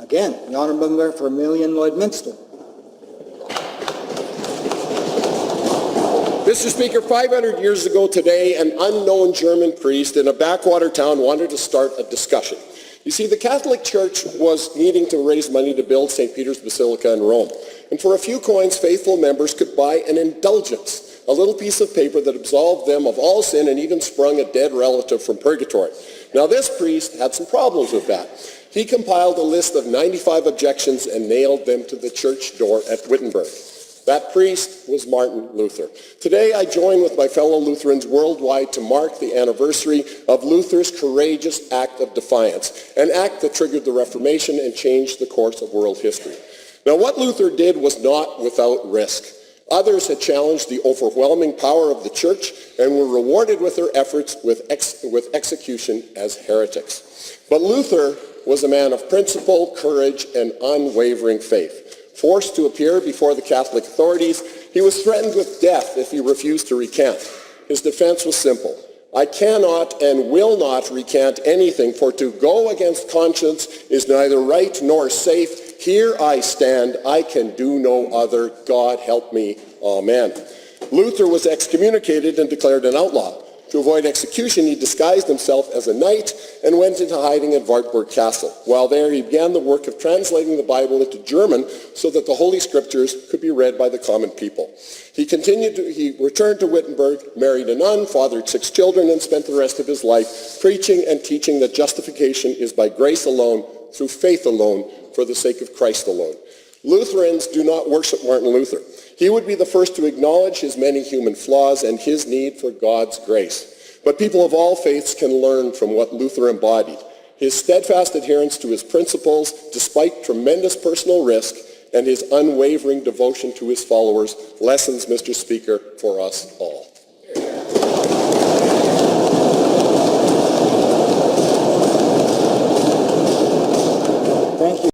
Again, the Honourable Member for Vermilion-Lloydminster. Mr. Speaker, 500 years ago today, an unknown German priest in a backwater town wanted to start a discussion. You see, the Catholic Church was needing to raise money to build St. Peter's Basilica in Rome. And for a few coins, faithful members could buy an indulgence, a little piece of paper that absolved them of all sin and even sprung a dead relative from purgatory. Now, this priest had some problems with that. He compiled a list of 95 objections and nailed them to the church door at Wittenberg. That priest was Martin Luther. Today, I join with my fellow Lutherans worldwide to mark the anniversary of Luther's courageous act of defiance, an act that triggered the Reformation and changed the course of world history. Now, what Luther did was not without risk. Others had challenged the overwhelming power of the church and were rewarded with their efforts with execution as heretics. But Luther was a man of principle, courage, and unwavering faith. Forced to appear before the Catholic authorities, he was threatened with death if he refused to recant. His defense was simple. I cannot and will not recant anything, for to go against conscience is neither right nor safe. Here I stand. I can do no other. God help me. Amen. Luther was excommunicated and declared an outlaw. To avoid execution, he disguised himself as a knight and went into hiding at Wartburg Castle. While there, he began the work of translating the Bible into German so that the Holy Scriptures could be read by the common people. He returned to Wittenberg, married a nun, fathered 6 children, and spent the rest of his life preaching and teaching that justification is by grace alone, through faith alone, for the sake of Christ alone. Lutherans do not worship Martin Luther. He would be the first to acknowledge his many human flaws and his need for God's grace. But people of all faiths can learn from what Luther embodied. His steadfast adherence to his principles, despite tremendous personal risk, and his unwavering devotion to his followers, lessons, Mr. Speaker, for us all.